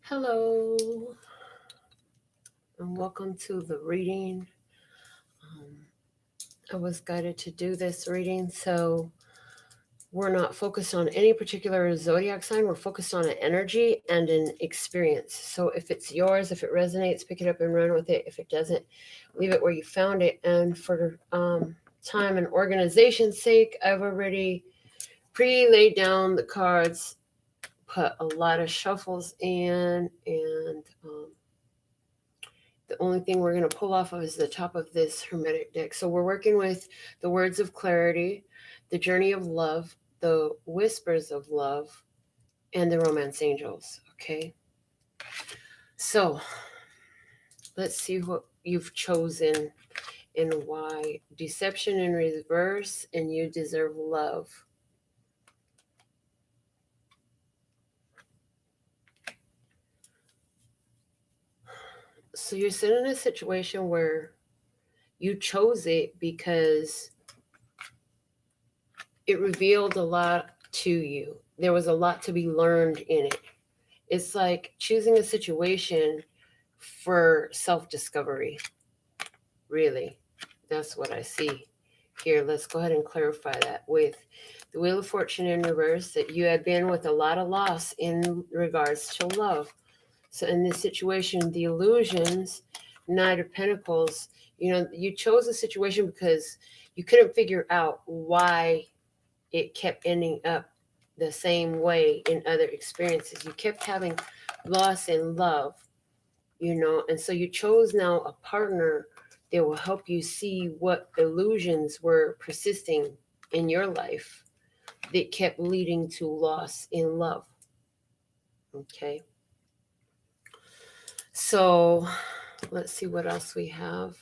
Hello, and welcome to the reading. I was guided to do this reading, so we're not focused on any particular zodiac sign. We're focused on an energy and an experience. So if it's yours, if it resonates, pick it up and run with it. If it doesn't, leave it where you found it. And for time and organization's sake, I've already pre-laid down the cards, put a lot of shuffles in, and the only thing we're going to pull off of is the top of this Hermetic deck. So we're working with the words of clarity, the journey of love, the whispers of love, and the romance angels. Okay. So let's see what you've chosen and why. Deception in reverse, and you deserve love. So you're sitting in a situation where you chose it because it revealed a lot to you. There was a lot to be learned in it. It's like choosing a situation for self-discovery. Really, that's what I see here. Let's go ahead and clarify that with the Wheel of Fortune in reverse, that you had been with a lot of loss in regards to love. So in this situation, the illusions, Knight of Pentacles, you chose a situation because you couldn't figure out why it kept ending up the same way in other experiences. You kept having loss in love, and so you chose now a partner that will help you see what illusions were persisting in your life that kept leading to loss in love. Okay. So let's see what else we have.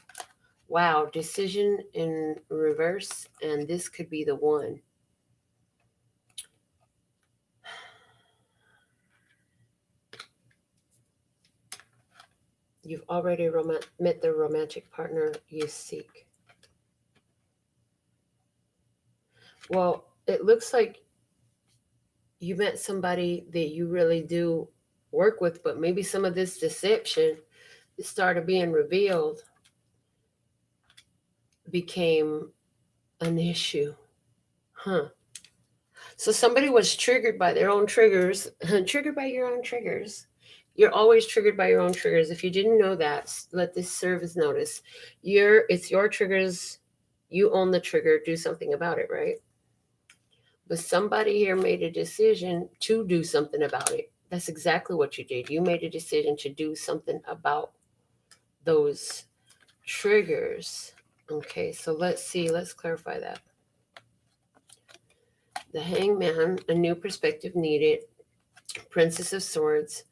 Wow, decision in reverse, and this could be the one. You've already met the romantic partner you seek. Well, it looks like you met somebody that you really do work with, but maybe some of this deception that started being revealed became an issue. So somebody was triggered by their own triggers, triggered by your own triggers. You're always triggered by your own triggers. If you didn't know that, let this serve as notice. It's your triggers. You own the trigger. Do something about it, right? But somebody here made a decision to do something about it. That's exactly what you did. You made a decision to do something about those triggers. Okay, so let's see. Let's clarify that. The Hangman, a new perspective needed. Princess of Swords.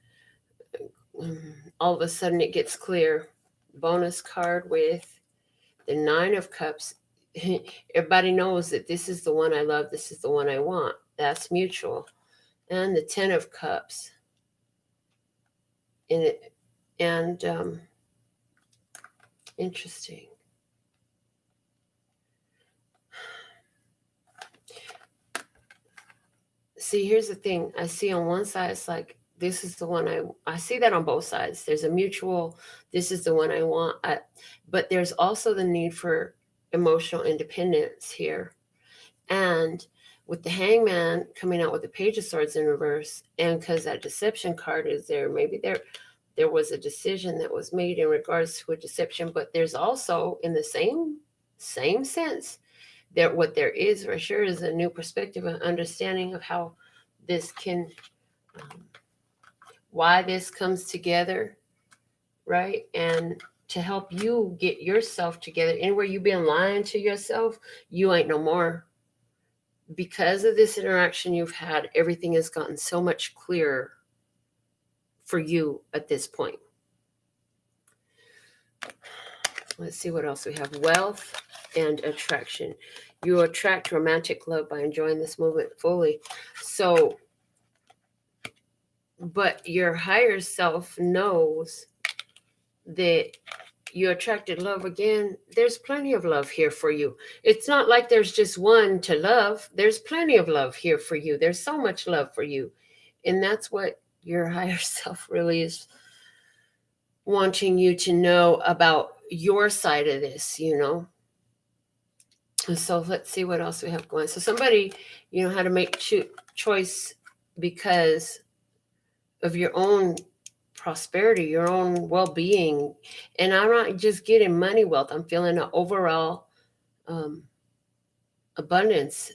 All of a sudden it gets clear. Bonus card with the Nine of Cups. Everybody knows that this is the one I love. This is the one I want. That's mutual. And the Ten of Cups. Interesting. See, here's the thing. I see on one side, it's like, this is the one I see that on both sides. There's a mutual, this is the one I want. But there's also the need for emotional independence here. And with the Hangman coming out with the Page of Swords in reverse, and because that deception card is there, maybe there was a decision that was made in regards to a deception, but there's also, in the same sense, that what there is for sure is a new perspective and understanding of how this can, why this comes together, right? And to help you get yourself together. Anywhere you've been lying to yourself, you ain't no more. Because of this interaction you've had, everything has gotten so much clearer for you at this point. Let's see what else we have. Wealth and attraction. You attract romantic love by enjoying this movement fully. So, but your higher self knows that you attracted love again. There's plenty of love here for you. It's not like there's just one to love. There's plenty of love here for you. There's so much love for you. And that's what Your higher self really is wanting you to know about your side of this, And so let's see what else we have going. So somebody, had to make choice because of your own prosperity, your own well-being. And I'm not just getting money wealth. I'm feeling an overall abundance.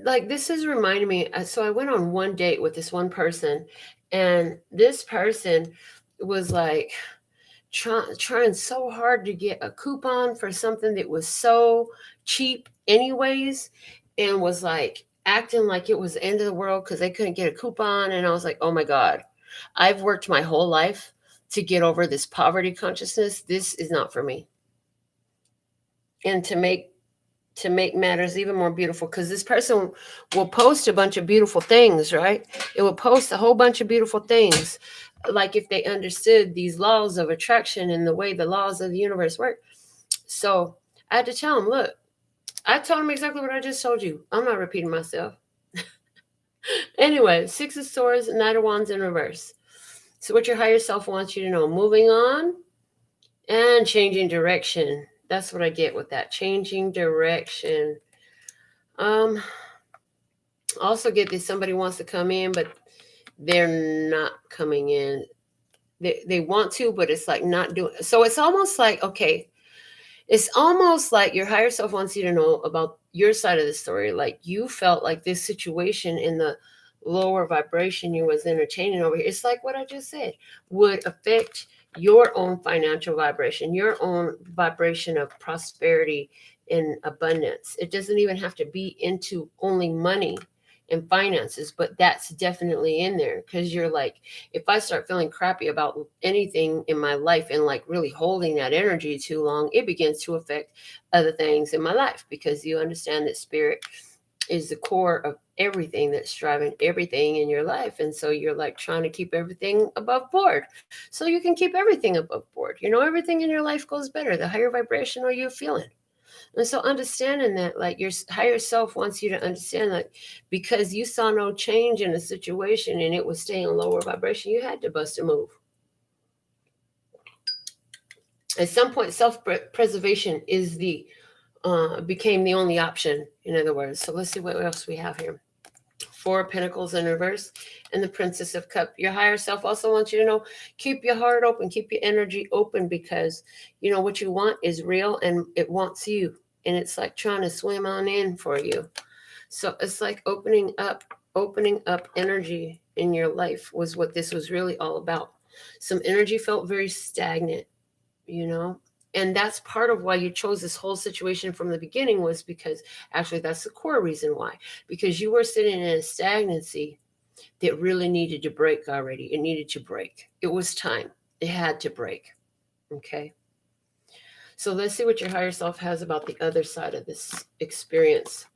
Like, this is reminding me. So I went on one date with this one person, and this person was like trying so hard to get a coupon for something that was so cheap anyways, and was like acting like it was the end of the world because they couldn't get a coupon. And I was like, oh my God, I've worked my whole life to get over this poverty consciousness. This is not for me. And to make matters even more beautiful, because this person will post a bunch of beautiful things, right? It will post a whole bunch of beautiful things, like if they understood these laws of attraction and the way the laws of the universe work. So I had to tell him, look, I told him exactly what I just told you. I'm not repeating myself. Anyway, 6 of Swords, Knight of Wands in reverse. So what your higher self wants you to know: moving on and changing direction. That's what I get with that, changing direction. Also get that somebody wants to come in, but they're not coming in. They want to, but it's like not doing. So it's almost like, okay, it's almost like your higher self wants you to know about your side of the story. Like, you felt like this situation in the lower vibration you was entertaining over here, it's like what I just said, would affect your own financial vibration, your own vibration of prosperity and abundance. It doesn't even have to be into only money and finances, but that's definitely in there, because you're like, if I start feeling crappy about anything in my life and like really holding that energy too long, it begins to affect other things in my life, because you understand that spirit is the core of everything that's driving everything in your life. And so you're like trying to keep everything above board so you can keep everything above board. Everything in your life goes better the higher vibrational you're feeling. And so understanding that, like, your higher self wants you to understand that because you saw no change in a situation and it was staying lower vibration, you had to bust a move. At some point, self-preservation is became the only option, in other words. So let's see what else we have here. 4 of Pentacles in reverse and the Princess of Cups. Your higher self also wants you to know, keep your heart open, keep your energy open, because what you want is real and it wants you. And it's like trying to swim on in for you. So it's like opening up energy in your life was what this was really all about. Some energy felt very stagnant, and that's part of why you chose this whole situation from the beginning, was because actually that's the core reason why, because you were sitting in a stagnancy that really needed to break already. It needed to break. It was time. It had to break. Okay. So let's see what your higher self has about the other side of this experience.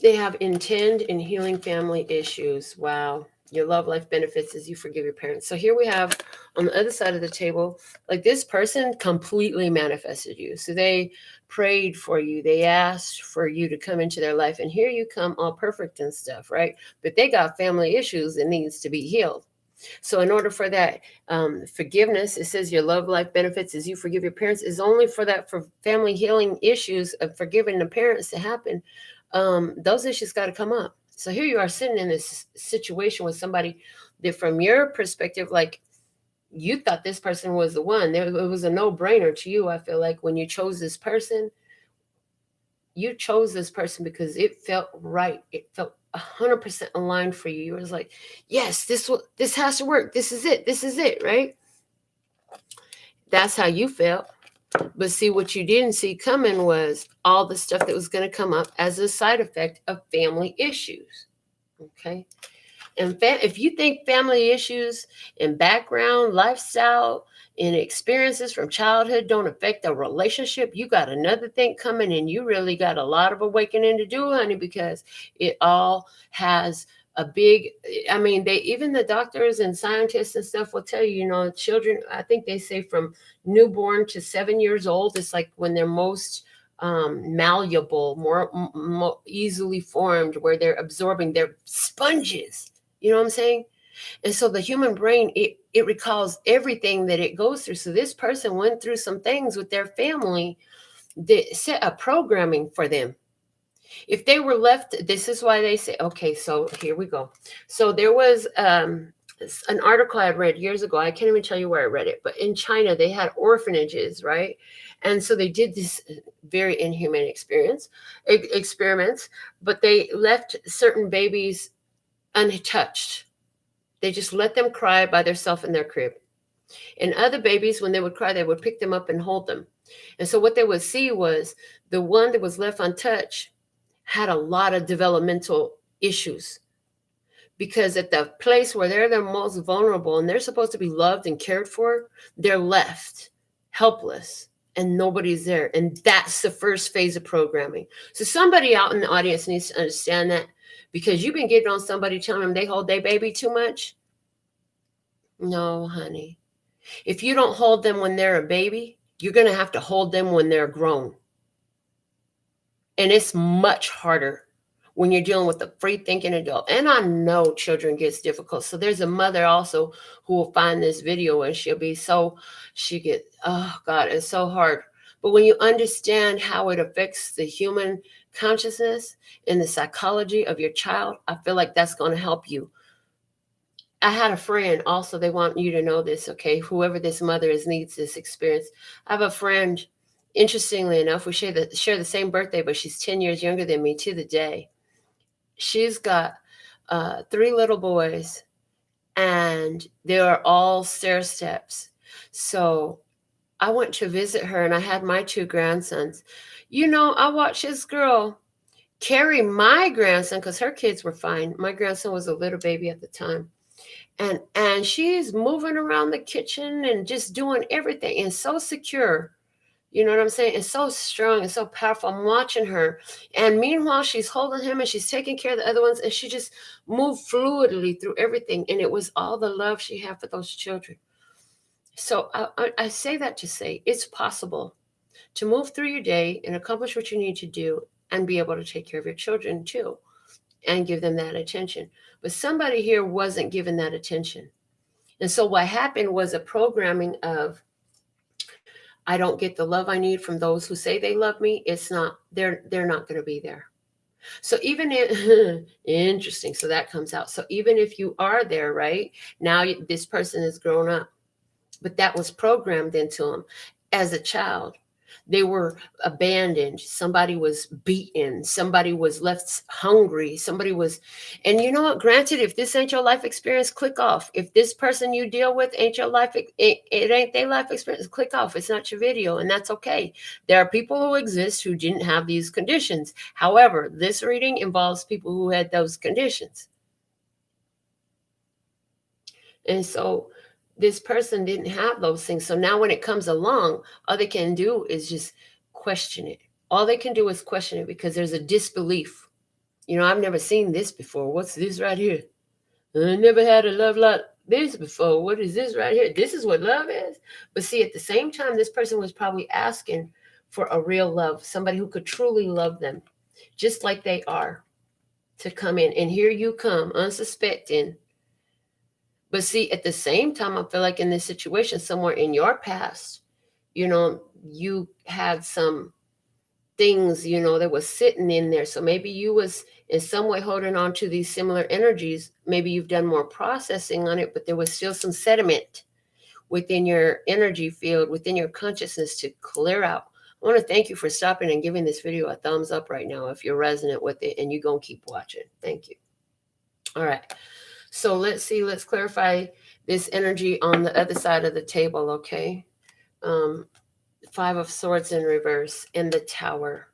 They have intend in healing family issues. Wow. Your love life benefits as you forgive your parents. So here we have on the other side of the table, like, this person completely manifested you. So they prayed for you. They asked for you to come into their life. And here you come all perfect and stuff, right? But they got family issues that needs to be healed. So in order for that forgiveness, it says your love life benefits as you forgive your parents, is only for family healing issues of forgiving the parents to happen. Those issues got to come up. So here you are sitting in this situation with somebody that, from your perspective, like, you thought this person was the one. It was a no-brainer to you. I feel like when you chose this person, you chose this person because it felt right. It felt 100% aligned for you. You was like, yes, this has to work. This is it, right? That's how you felt. But see, what you didn't see coming was all the stuff that was going to come up as a side effect of family issues. Okay. And if you think family issues and background, lifestyle, and experiences from childhood don't affect a relationship, you got another thing coming, and you really got a lot of awakening to do, honey, because it all has a big, even the doctors and scientists and stuff will tell you, children, I think they say from newborn to 7 years old, it's like when they're most malleable, more easily formed, where they're absorbing, they're sponges. You know what I'm saying? And so the human brain, it recalls everything that it goes through. So this person went through some things with their family that set a programming for them. If they were left, this is why they say, okay, so here we go. So there was an article I read years ago. I can't even tell you where I read it, but in China, they had orphanages, right? And so they did this very inhumane experiments, but they left certain babies untouched. They just let them cry by themselves in their crib. And other babies, when they would cry, they would pick them up and hold them. And so what they would see was the one that was left untouched had a lot of developmental issues, because at the place where they're the most vulnerable and they're supposed to be loved and cared for, they're left helpless and nobody's there. And that's the first phase of programming. So somebody out in the audience needs to understand that, because you've been getting on somebody telling them they hold their baby too much. No, honey. If you don't hold them when they're a baby, you're going to have to hold them when they're grown. And it's much harder when you're dealing with a free thinking adult. And I know children gets difficult. So there's a mother also who will find this video and oh God, it's so hard. But when you understand how it affects the human consciousness and the psychology of your child, I feel like that's going to help you. I had a friend also, they want you to know this, okay? Whoever this mother is needs this experience. I have a friend, interestingly enough, we share the same birthday, but she's 10 years younger than me to the day. She's got 3 little boys, and they are all stair steps. So I went to visit her, and I had my 2 grandsons. I watched this girl carry my grandson, because her kids were fine. My grandson was a little baby at the time. And she's moving around the kitchen and just doing everything and so secure. You know what I'm saying? And so strong and so powerful. I'm watching her. And meanwhile, she's holding him and she's taking care of the other ones. And she just moved fluidly through everything. And it was all the love she had for those children. So I say that to say it's possible to move through your day and accomplish what you need to do and be able to take care of your children too and give them that attention. But somebody here wasn't given that attention. And so what happened was a programming of, I don't get the love I need from those who say they love me. It's not, they're not going to be there. So even if, interesting. So that comes out. So even if you are there, right now, this person is grown up, but that was programmed into them as a child. They were abandoned. Somebody was beaten. Somebody was left hungry. And you know what? Granted, if this ain't your life experience, click off. If this person you deal with ain't your life, it ain't their life experience, click off. It's not your video, and that's okay. There are people who exist who didn't have these conditions. However, this reading involves people who had those conditions. And so this person didn't have those things. So now when it comes along, all they can do is just question it. All they can do is question it because there's a disbelief. I've never seen this before. What's this right here? I never had a love like this before. What is this right here? This is what love is. But see, at the same time, this person was probably asking for a real love, somebody who could truly love them, just like they are, to come in. And here you come, unsuspecting. But see, at the same time, I feel like in this situation, somewhere in your past, you had some things, that was sitting in there. So maybe you was in some way holding on to these similar energies. Maybe you've done more processing on it, but there was still some sediment within your energy field, within your consciousness to clear out. I want to thank you for stopping and giving this video a thumbs up right now if you're resonant with it, and you're going to keep watching. Thank you. All right. So let's clarify this energy on the other side of the table, okay? 5 of Swords in reverse and the Tower.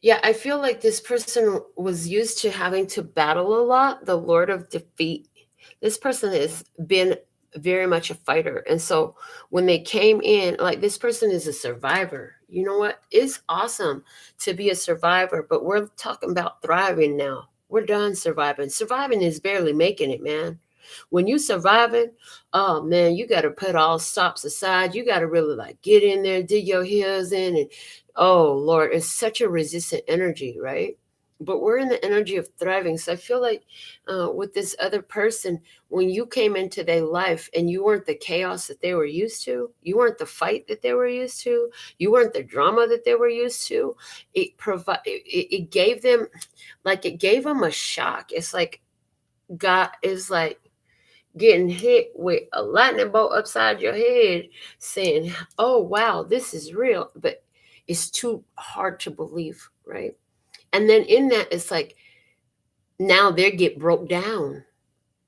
Yeah, I feel like this person was used to having to battle a lot, the Lord of Defeat. This person has been very much a fighter. And so when they came in, like, this person is a survivor. You know what? It's awesome to be a survivor, but we're talking about thriving now. We're done surviving. Surviving is barely making it, man. When you surviving, oh man, you got to put all stops aside. You got to really get in there, dig your heels in, and oh Lord, it's such a resistant energy, right? but we're in the energy of thriving. So I feel like with this other person, when you came into their life and you weren't the chaos that they were used to, you weren't the fight that they were used to, you weren't the drama that they were used to, it gave them, like, it gave them a shock. It's like God is like getting hit with a lightning bolt upside your head, saying, oh wow, this is real, but it's too hard to believe, right? And then in that, it's like now they get broke down.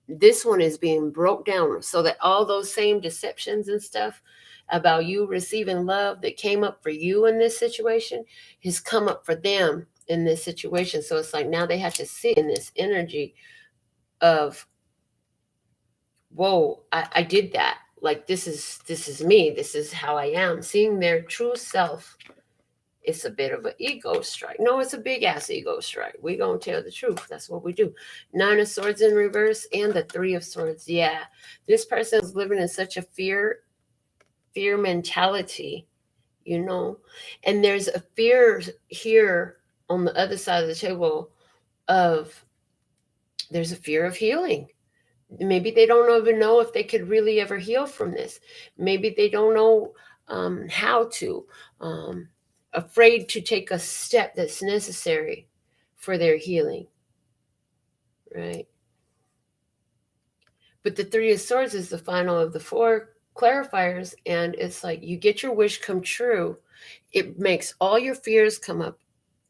This one is being broke down so that all those same deceptions and stuff about you receiving love that came up for you in this situation has come up for them in this situation. So it's like now they have to sit in this energy of, whoa, I did that. Like, this is me. This is how I am. Seeing their true self. It's a bit of an ego strike. No, it's a big ass ego strike. We gonna tell the truth. That's what we do. 9 of Swords in reverse and the 3 of Swords. Yeah, this person is living in such a fear mentality, and there's a fear here on the other side of the table of, there's a fear of healing. Maybe they don't even know if they could really ever heal from this. Maybe they don't know how to. Afraid to take a step that's necessary for their healing, right? But the 3 of Swords is the final of the 4 clarifiers, and it's like you get your wish come true. It makes all your fears come up.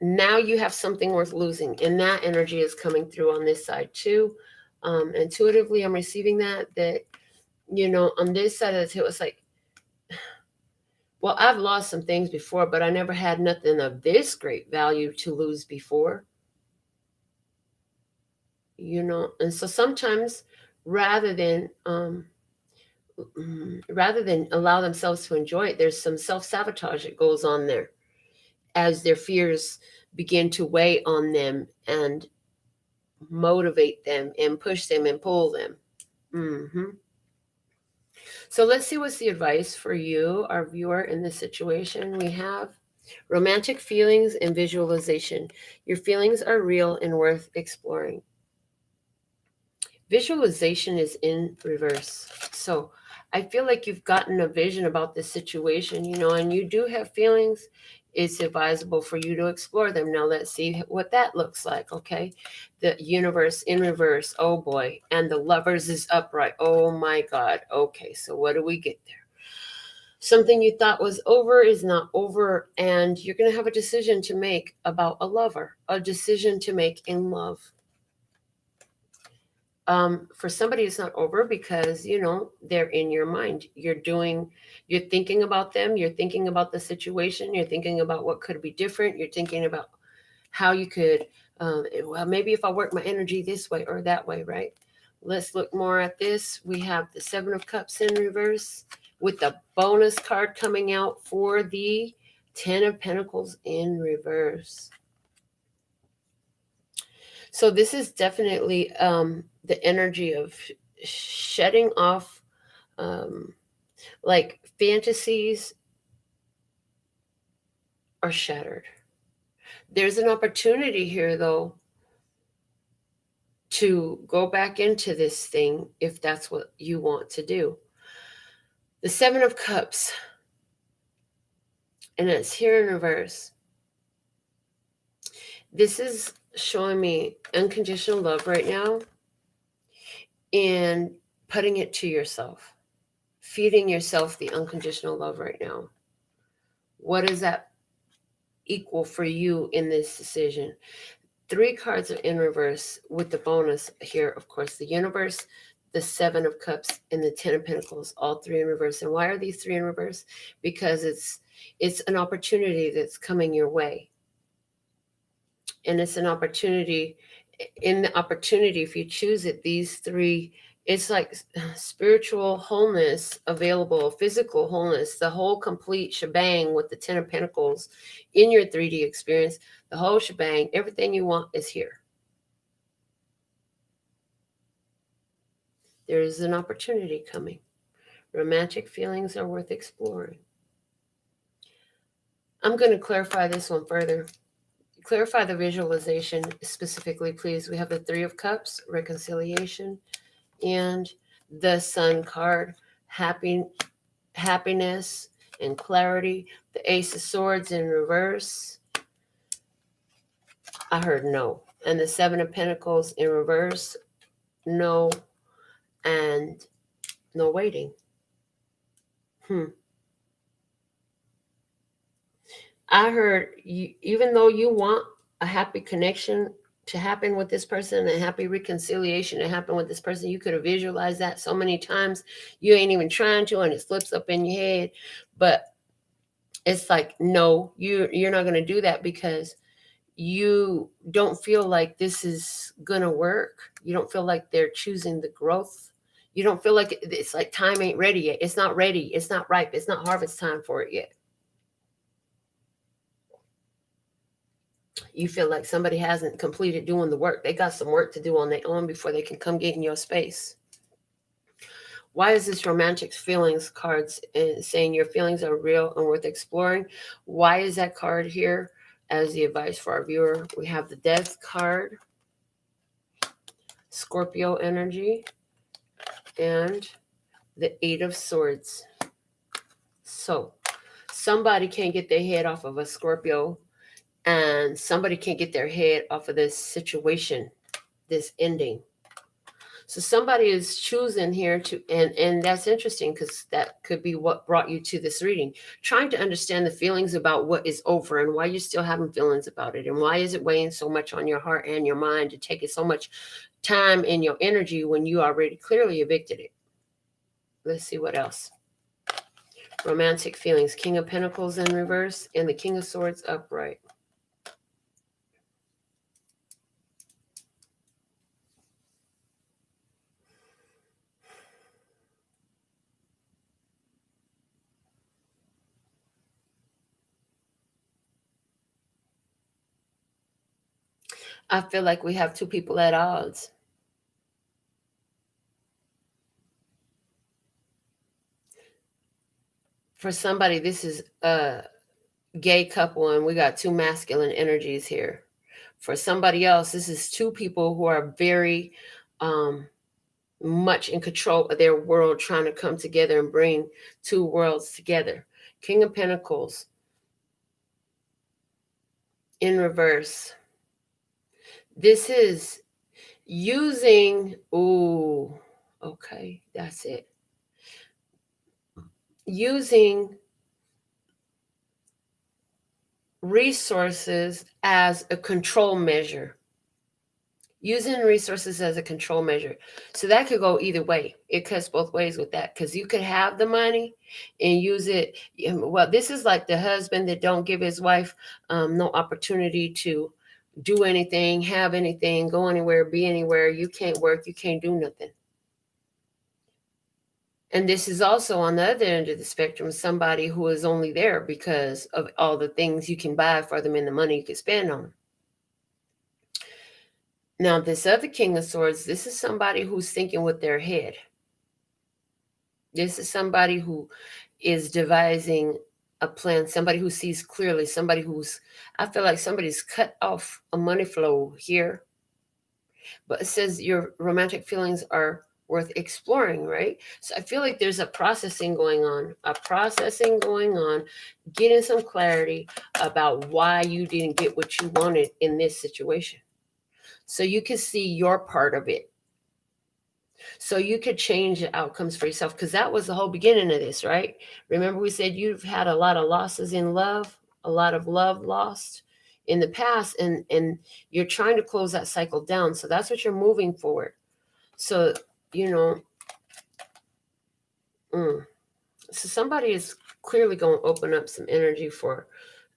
Now you have something worth losing, and that energy is coming through on this side too. Intuitively, I'm receiving that on this side of the table, it's like, well, I've lost some things before, but I never had nothing of this great value to lose before. And so sometimes rather than allow themselves to enjoy it, there's some self-sabotage that goes on there as their fears begin to weigh on them and motivate them and push them and pull them. So let's see what's the advice for you, our viewer, in this situation. We have romantic feelings and visualization. Your feelings are real and worth exploring. Visualization is in reverse. So I feel like you've gotten a vision about this situation, and you do have feelings. It's advisable for you to explore them. Now let's see what that looks like, okay? The universe in reverse, oh boy. And the lovers is upright. Oh my God. Okay, so what do we get there? Something you thought was over is not over, and you're going to have a decision to make about a lover, a decision to make in love. For somebody, it's not over because, they're in your mind. You're thinking about them. You're thinking about the situation. You're thinking about what could be different. You're thinking about how you could, well, maybe if I work my energy this way or that way, right? Let's look more at this. We have the 7 of Cups in reverse with the bonus card coming out for the 10 of Pentacles in reverse. So this is definitely the energy of shedding off like fantasies are shattered. There's an opportunity here, though, to go back into this thing if that's what you want to do. The 7 of Cups, and it's here in reverse. This is showing me unconditional love right now and putting it to yourself, feeding yourself the unconditional love right now. What does that equal for you in this decision? 3 cards are in reverse with the bonus here, of course, the universe, the 7 of Cups, and the 10 of Pentacles, all 3 in reverse. And why are these 3 in reverse? Because it's an opportunity that's coming your way. And it's an opportunity. In the opportunity, if you choose it, these 3, it's like spiritual wholeness available, physical wholeness, the whole complete shebang with the 10 of Pentacles in your 3D experience, the whole shebang, everything you want is here. There is an opportunity coming. Romantic feelings are worth exploring. I'm going to clarify this one further Clarify the visualization specifically, please. We have the Three of Cups, reconciliation, and the Sun card, happiness and clarity. The Ace of Swords in reverse. I heard no. And the Seven of Pentacles in reverse, no, and no waiting. I heard you, even though you want a happy connection to happen with this person, a happy reconciliation to happen with this person, you could have visualized that so many times. You ain't even trying to, and it slips up in your head. But it's like, no, you're not going to do that because you don't feel like this is going to work. You don't feel like they're choosing the growth. You don't feel like it's like time ain't ready yet. It's not ready. It's not ripe. It's not harvest time for it yet. You feel like somebody hasn't completed doing the work. They got some work to do on their own before they can come get in your space. Why is this romantic feelings cards saying your feelings are real and worth exploring? Why is that card here as the advice for our viewer? We have the Death card, Scorpio energy, and the Eight of Swords. So somebody can't get their head off of a Scorpio, and somebody can't get their head off of this situation, this ending. So somebody is choosing here to, and that's interesting because that could be what brought you to this reading, trying to understand the feelings about what is over and why you're still having feelings about it, and why is it weighing so much on your heart and your mind to take it so much time and your energy when you already clearly evicted it. Let's see what else. Romantic feelings, King of Pentacles in reverse and the King of Swords upright. I feel like we have two people at odds. For somebody, this is a gay couple and we got two masculine energies here. For somebody else, this is two people who are very much in control of their world, trying to come together and bring two worlds together. King of Pentacles in reverse. This is using, ooh, okay, that's it. Using resources as a control measure. Using resources as a control measure. So that could go either way. It cuts both ways with that, because you could have the money and use it. Well, this is like the husband that don't give his wife no opportunity to do anything, have anything, go anywhere, be anywhere. You can't work, you can't do nothing. And this is also on the other end of the spectrum, somebody who is only there because of all the things you can buy for them and the money you can spend on them. Now, this other King of Swords, this is somebody who's thinking with their head. This is somebody who is devising a plan, somebody who sees clearly, somebody who's, I feel like somebody's cut off a money flow here. But it says your romantic feelings are worth exploring, right? So I feel like there's a processing going on, getting some clarity about why you didn't get what you wanted in this situation. So you can see your part of it. So you could change the outcomes for yourself, because that was the whole beginning of this, right? Remember we said you've had a lot of losses in love, a lot of love lost in the past, and you're trying to close that cycle down. So that's what you're moving forward. So, so somebody is clearly going to open up some energy for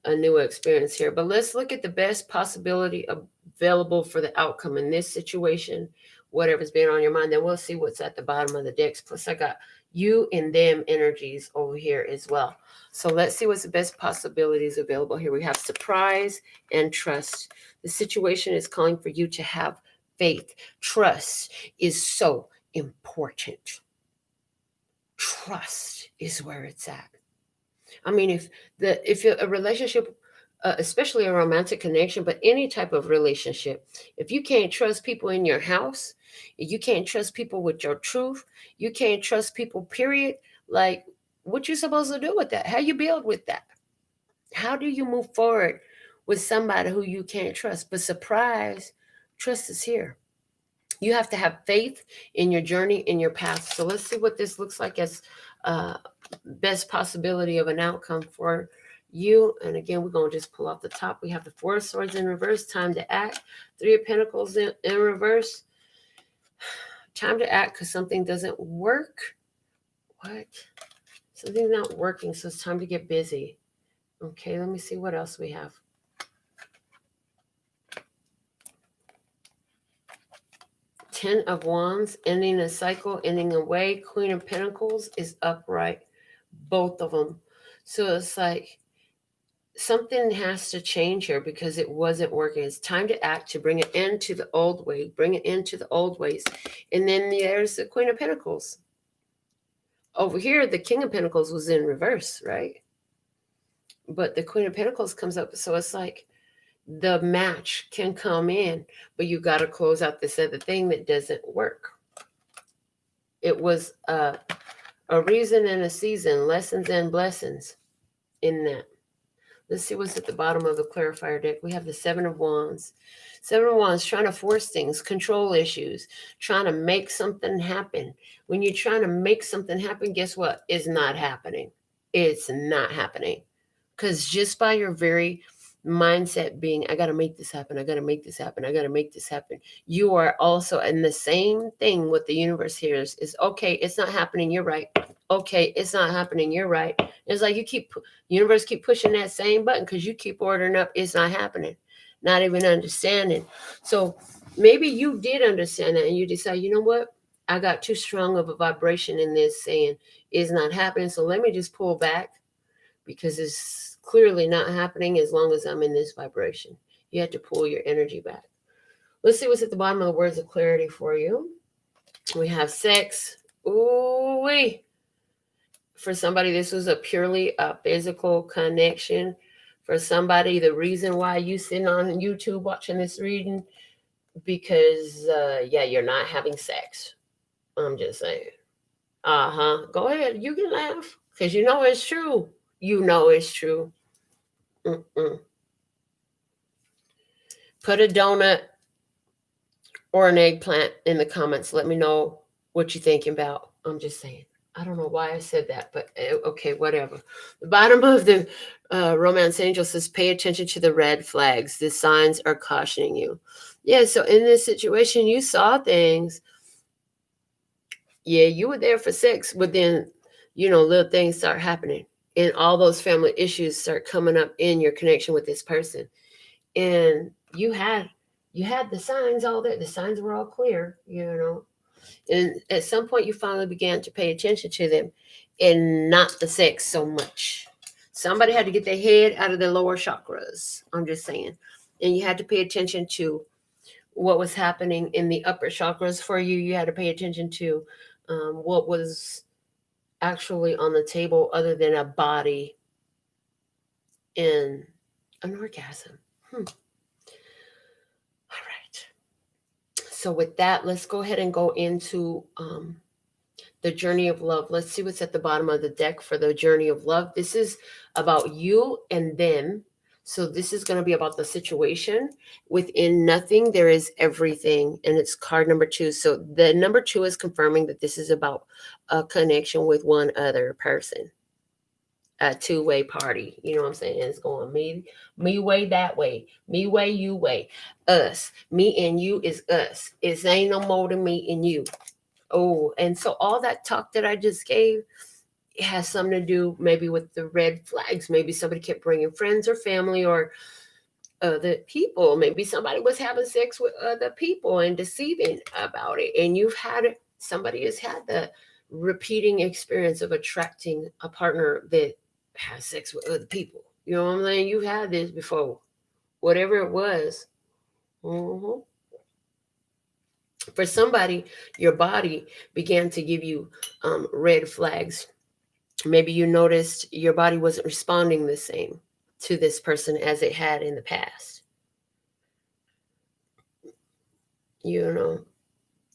a new experience here. But let's look at the best possibility available for the outcome in this situation, whatever's been on your mind. Then we'll see what's at the bottom of the decks. Plus I got you and them energies over here as well. So let's see what's the best possibilities available here. We have surprise and trust. The situation is calling for you to have faith. Trust is so important. Trust is where it's at. I mean, if a relationship especially a romantic connection, but any type of relationship. If you can't trust people in your house, you can't trust people with your truth, you can't trust people, period. Like, what you supposed to do with that? How you build with that? How do you move forward with somebody who you can't trust? But surprise, trust is here. You have to have faith in your journey, in your path. So let's see what this looks like as best possibility of an outcome for you. And again, we're going to just pull off the top. We have the Four of Swords in reverse, time to act. Three of Pentacles in reverse, time to act because something doesn't work. What? Something's not working, so it's time to get busy. Okay, let me see what else we have. Ten of Wands, ending a cycle, ending a way. Queen of Pentacles is upright, both of them. So it's like something has to change here because it wasn't working. It's time to act, to bring it into the old way, bring it into the old ways. And then there's the Queen of Pentacles. Over here, the King of Pentacles was in reverse, right? But the Queen of Pentacles comes up. So it's like the match can come in, but you got to close out this other thing that doesn't work. It was a reason and a season, lessons and blessings in that. Let's see what's at the bottom of the clarifier deck. We have the Seven of Wands. Seven of Wands, trying to force things, control issues, trying to make something happen. When you're trying to make something happen, guess what? It's not happening. It's not happening. Because just by your very mindset being, I got to make this happen, I got to make this happen, I got to make this happen, you are also in the same thing. What the universe hears is, okay, it's not happening, you're right. Okay, it's not happening, you're right. It's like universe keep pushing that same button because you keep ordering up, it's not happening, not even understanding. So maybe you did understand that and you decide, you know what, I got too strong of a vibration in this saying it's not happening, so let me just pull back because it's clearly not happening as long as I'm in this vibration. You have to pull your energy back. Let's see what's at the bottom of the words of clarity for you. We have sex. Ooh-wee. For somebody, this was a purely physical connection. For somebody, the reason why you sitting on YouTube watching this reading, because, you're not having sex. I'm just saying. Go ahead. You can laugh because you know it's true. You know it's true. Put a donut or an eggplant in the comments. Let me know what you're thinking about. I'm just saying. I don't know why I said that, but okay, whatever. The bottom of the Romance Angel says, pay attention to the red flags. The signs are cautioning you. Yeah, so in this situation, you saw things. Yeah, you were there for sex, but then, little things start happening. And all those family issues start coming up in your connection with this person. And you had the signs all there. The signs were all clear, And at some point you finally began to pay attention to them and not the sex so much. Somebody had to get their head out of their lower chakras. I'm just saying. And you had to pay attention to what was happening in the upper chakras for you. You had to pay attention to what was actually on the table other than a body and an orgasm. All right. So with that, let's go ahead and go into the journey of love. Let's see what's at the bottom of the deck for the journey of love. This is about you and them. So this is going to be about the situation. Within nothing, there is everything. And it's card number 2. So the number 2 is confirming that this is about a connection with one other person. A two-way party. You know what I'm saying? It's going me way, that way. Me way, you way. Us. Me and you is us. It ain't no more than me and you. Oh, and so all that talk that I just gave, it has something to do maybe with the red flags. Maybe somebody kept bringing friends or family or other people. Maybe somebody was having sex with other people and deceiving about it. And somebody has had the repeating experience of attracting a partner that has sex with other people. You know what I'm saying? You've had this before, whatever it was. Mm-hmm. For somebody, your body began to give you red flags. Maybe you noticed your body wasn't responding the same. to this person as it had in the past. You know,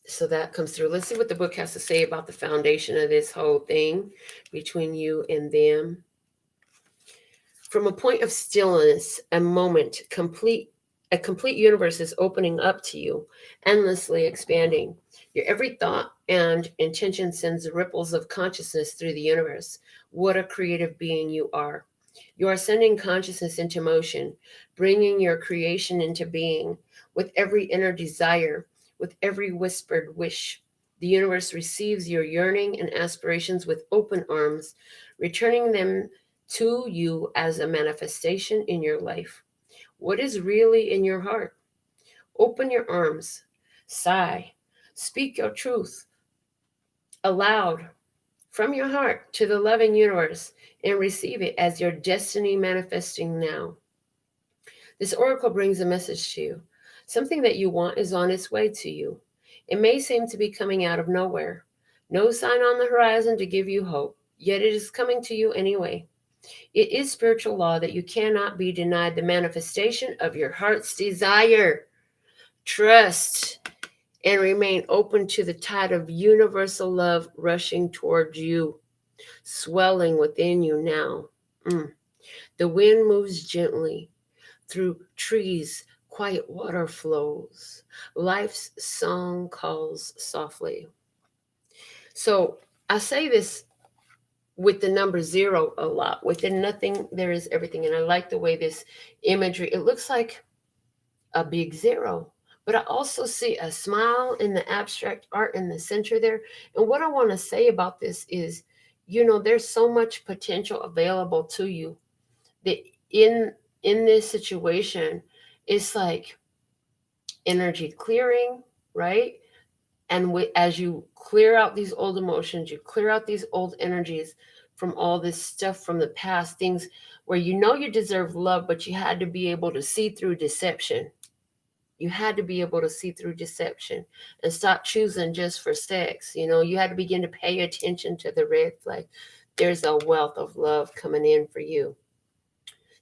so that comes through. Let's see what the book has to say about the foundation of this whole thing between you and them. From a point of stillness, a moment, a complete universe is opening up to you, endlessly expanding. Your every thought and intention sends ripples of consciousness through the universe. What a creative being you are. You are sending consciousness into motion, bringing your creation into being. With every inner desire, with every whispered wish, the universe receives your yearning and aspirations with open arms, returning them to you as a manifestation in your life. What is really in your heart? Open your arms, sigh, speak your truth aloud from your heart to the loving universe and receive it as your destiny manifesting now. This oracle brings a message to you. Something that you want is on its way to you. It may seem to be coming out of nowhere. No sign on the horizon to give you hope, yet it is coming to you anyway. It is spiritual law that you cannot be denied the manifestation of your heart's desire. Trust and remain open to the tide of universal love rushing towards you, swelling within you now. The wind moves gently through trees, quiet water flows. Life's song calls softly. So I say this with the number 0 a lot. Within nothing, there is everything. And I like the way this imagery, it looks like a big 0. But I also see a smile in the abstract art in the center there. And what I want to say about this is, there's so much potential available to you that in this situation, it's like energy clearing, right? And as you clear out these old emotions, you clear out these old energies from all this stuff from the past, things where you deserve love, but you had to be able to see through deception. You had to be able to see through deception and stop choosing just for sex. You had to begin to pay attention to the red flag. There's a wealth of love coming in for you.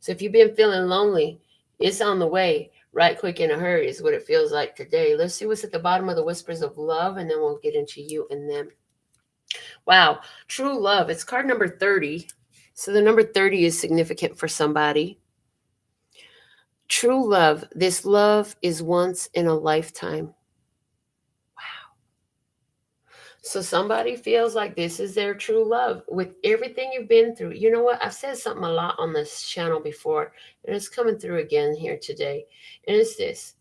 So if you've been feeling lonely, it's on the way. Right quick in a hurry is what it feels like today. Let's see what's at the bottom of the whispers of love, and then we'll get into you and them. Wow, true love. It's card number 30. So the number 30 is significant for somebody. True love. This love is once in a lifetime. Wow. So somebody feels like this is their true love with everything you've been through. You know what? I've said something a lot on this channel before, and it's coming through again here today. And it's this.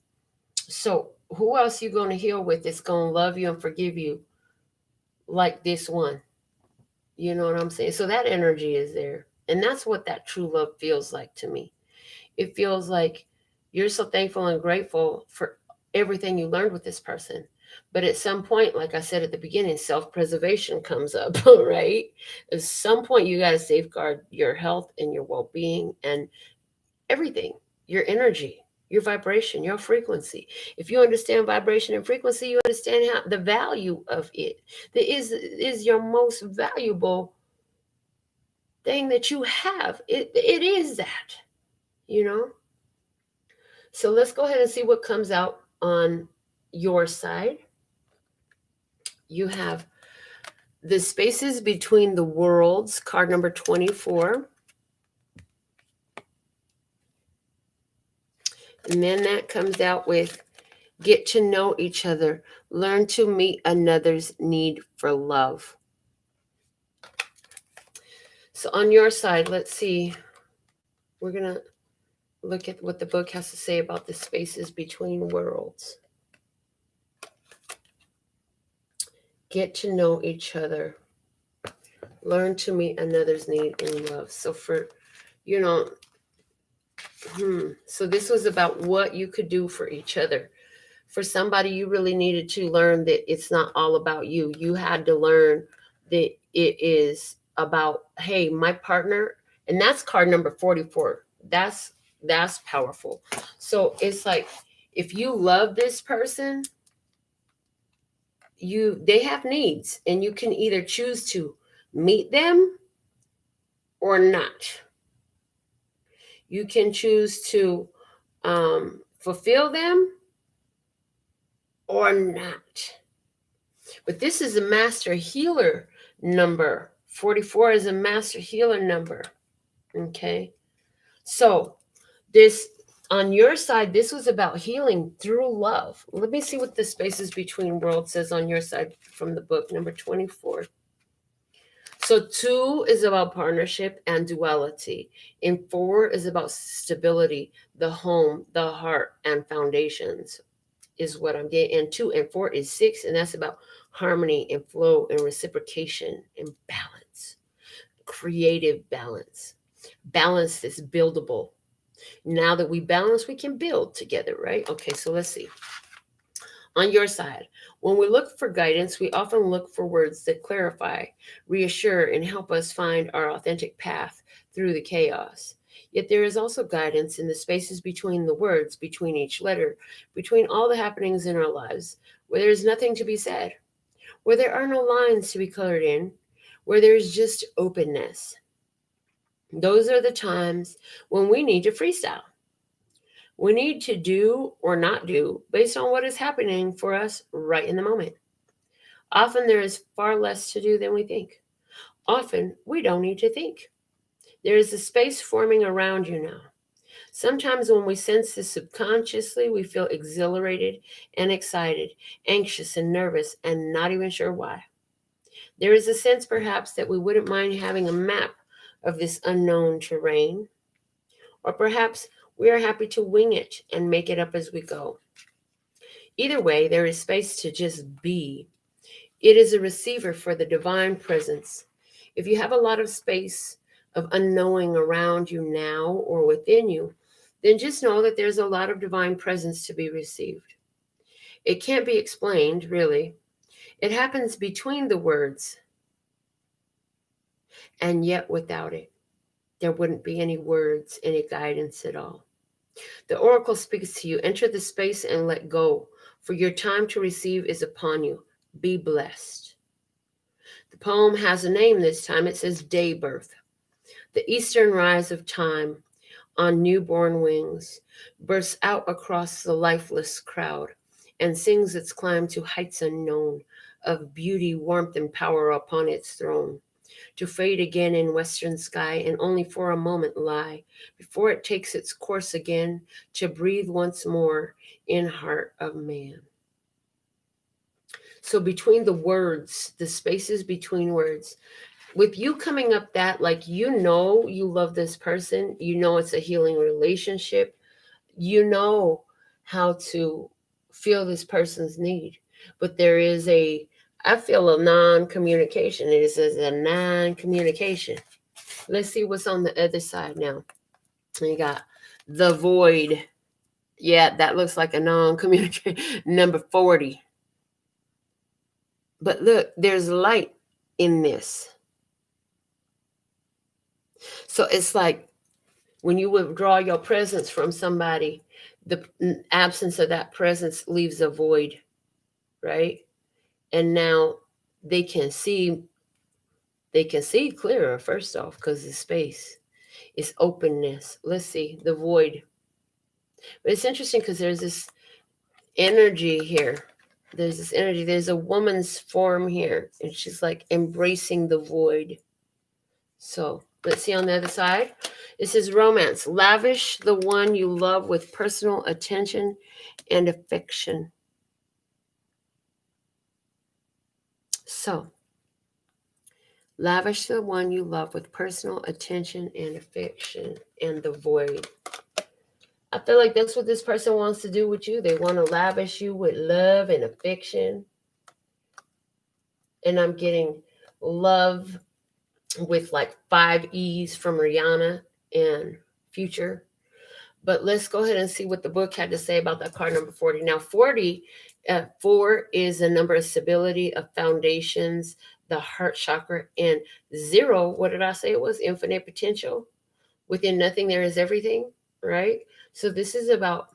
So who else you going to heal with that's going to love you and forgive you like this one? You know what I'm saying? So that energy is there. And that's what that true love feels like to me. It feels like you're so thankful and grateful for everything you learned with this person. But at some point, like I said at the beginning, self-preservation comes up, right? At some point, you got to safeguard your health and your well-being and everything, your energy, your vibration, your frequency. If you understand vibration and frequency, you understand how the value of it. That is your most valuable thing that you have. It is that. So let's go ahead and see what comes out on your side. You have the spaces between the worlds, card number 24. And then that comes out with get to know each other, learn to meet another's need for love. So on your side, let's see. We're going to look at what the book has to say about the spaces between worlds. Get to know each other. Learn to meet another's need in love. So so this was about what you could do for each other. For somebody, you really needed to learn that it's not all about you. You had to learn that it is about, hey, my partner, and that's card number 44. That's powerful. So it's like, if you love this person, they have needs, and you can either choose to meet them or not. You can choose to fulfill them or not. But this is a master healer number. 44 is a master healer number. Okay. So this, on your side, this was about healing through love. Let me see what the spaces between worlds says on your side from the book, number 24. So 2 is about partnership and duality. And 4 is about stability, the home, the heart, and foundations is what I'm getting. And 2 and 4 is 6, and that's about harmony and flow and reciprocation and balance, creative balance. Balance is buildable. Now that we balance, we can build together, right? Okay, so let's see. On your side, when we look for guidance, we often look for words that clarify, reassure, and help us find our authentic path through the chaos. Yet there is also guidance in the spaces between the words, between each letter, between all the happenings in our lives, where there is nothing to be said, where there are no lines to be colored in, where there is just openness. Those are the times when we need to freestyle. We need to do or not do based on what is happening for us right in the moment. Often there is far less to do than we think. Often we don't need to think. There is a space forming around you now. Sometimes when we sense this subconsciously, we feel exhilarated and excited, anxious and nervous, and not even sure why. There is a sense perhaps that we wouldn't mind having a map of this unknown terrain, or perhaps we are happy to wing it and make it up as we go. Either way, there is space to just be. It is a receiver for the divine presence. If you have a lot of space of unknowing around you now or within you, then just know that there's a lot of divine presence to be received. It can't be explained, really. It happens between the words, and yet without it, there wouldn't be any words, any guidance at all. The oracle speaks to you. Enter the space and let go, for your time to receive is upon you. Be blessed. The poem has a name this time. It says Day Birth. The eastern rise of time on newborn wings bursts out across the lifeless crowd and sings its climb to heights unknown of beauty, warmth, and power upon its throne, to fade again in western sky and only for a moment lie before it takes its course again to breathe once more in heart of man. So between the words, the spaces between words, with you coming up that, like, you love this person, it's a healing relationship, how to feel this person's need, but there is I feel a non-communication. It says a non-communication. Let's see what's on the other side now. You got the void. Yeah, that looks like a non-communication. Number 40. But look, there's light in this. So it's like when you withdraw your presence from somebody, the absence of that presence leaves a void, right? And now they can see clearer, first off, because the space is openness. Let's see, the void. But it's interesting because there's this energy here. There's a woman's form here, and she's like embracing the void. So let's see on the other side. It says romance. Lavish the one you love with personal attention and affection. So lavish the one you love with personal attention and affection, and the void. I feel like that's what this person wants to do with you. They want to lavish you with love and affection. And I'm getting love with like 5 E's from Rihanna and Future. But let's go ahead and see what the book had to say about that card number 40. Now, 4 is a number of stability, of foundations, the heart chakra, and 0, what did I say it was? Infinite potential. Within nothing, there is everything, right? So this is about,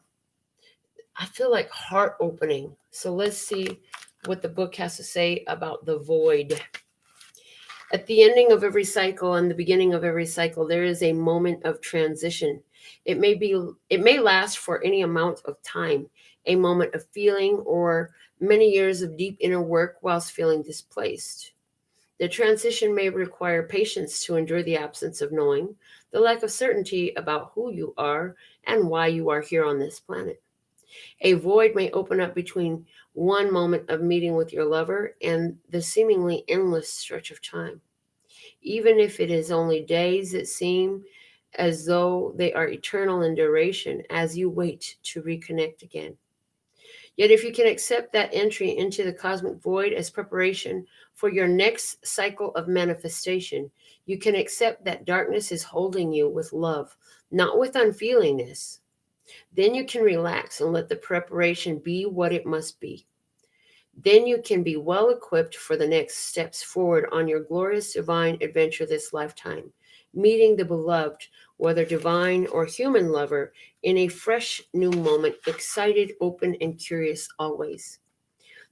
I feel like, heart opening. So let's see what the book has to say about the void. At the ending of every cycle and the beginning of every cycle, there is a moment of transition. It may last for any amount of time, a moment of feeling or many years of deep inner work whilst feeling displaced. The transition may require patience to endure the absence of knowing, the lack of certainty about who you are and why you are here on this planet. A void may open up between one moment of meeting with your lover and the seemingly endless stretch of time. Even if it is only days that seem as though they are eternal in duration as you wait to reconnect again. Yet, if you can accept that entry into the cosmic void as preparation for your next cycle of manifestation, you can accept that darkness is holding you with love, not with unfeelingness. Then you can relax and let the preparation be what it must be. Then you can be well equipped for the next steps forward on your glorious divine adventure this lifetime, meeting the beloved, whether divine or human lover, in a fresh new moment, excited, open, and curious always.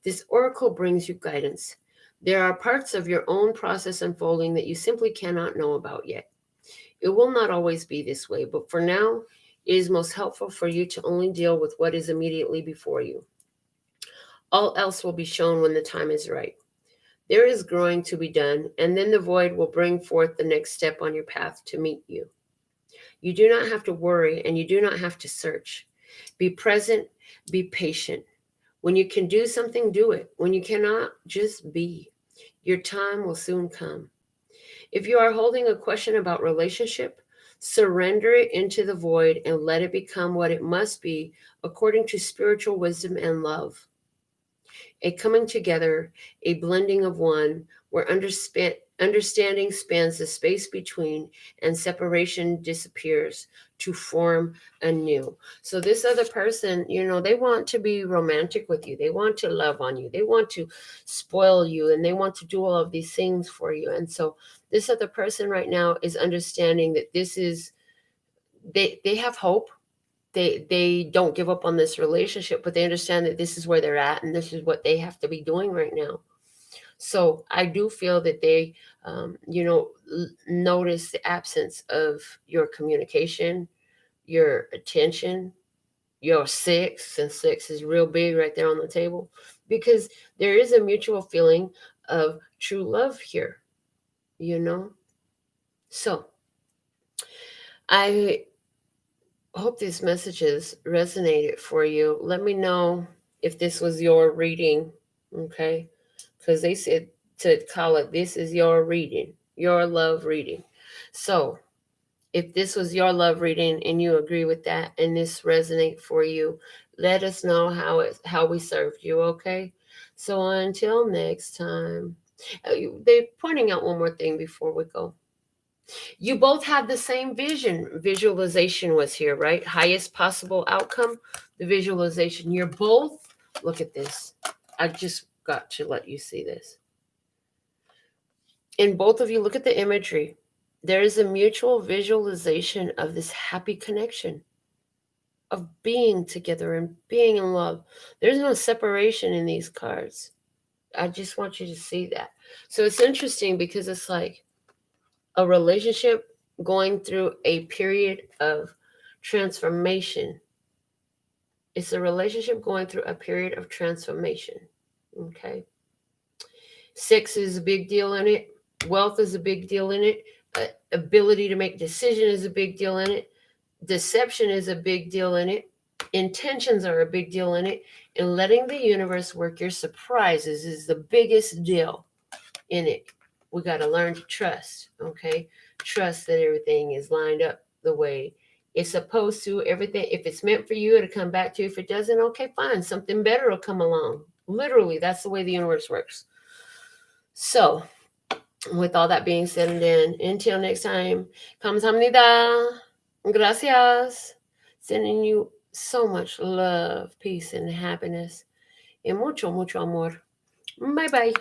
This oracle brings you guidance. There are parts of your own process unfolding that you simply cannot know about yet. It will not always be this way, but for now, it is most helpful for you to only deal with what is immediately before you. All else will be shown when the time is right. There is growing to be done, and then the void will bring forth the next step on your path to meet you. You do not have to worry, and you do not have to search. Be present, be patient. When you can do something, do it. When you cannot, just be. Your time will soon come. If you are holding a question about relationship, surrender it into the void and let it become what it must be according to spiritual wisdom and love. A coming together, a blending of one, where understanding spans the space between and separation disappears to form anew. So this other person, they want to be romantic with you. They want to love on you. They want to spoil you, and they want to do all of these things for you. And so this other person right now is understanding that they have hope. They don't give up on this relationship, but they understand that this is where they're at and this is what they have to be doing right now. So I do feel that they, notice the absence of your communication, your attention, your sex, and sex is real big right there on the table, because there is a mutual feeling of true love here, So I hope these messages resonated for you. Let me know if this was your reading, okay? Because they said to call it, this is your reading, your love reading. So if this was your love reading and you agree with that and this resonate for you, let us know how we served you, okay? So until next time, they're pointing out one more thing before we go. You both have the same vision. Visualization was here, right? Highest possible outcome, the visualization. You're both, look at this. I just got to let you see this. And both of you, look at the imagery. There is a mutual visualization of this happy connection, of being together and being in love. There's no separation in these cards. I just want you to see that. So it's interesting because it's like a relationship going through a period of transformation. It's a relationship going through a period of transformation. Okay. Sex is a big deal in it. Wealth is a big deal in it. Ability to make decisions is a big deal in it. Deception is a big deal in it. Intentions are a big deal in it. And letting the universe work your surprises is the biggest deal in it. We got to learn to trust, okay? Trust that everything is lined up the way it's supposed to. Everything, if it's meant for you, it'll come back to you. If it doesn't, okay, fine. Something better will come along. Literally, that's the way the universe works. So, with all that being said and done, until next time, 감사합니다. Gracias. Sending you so much love, peace, and happiness. Y mucho, mucho amor. Bye-bye.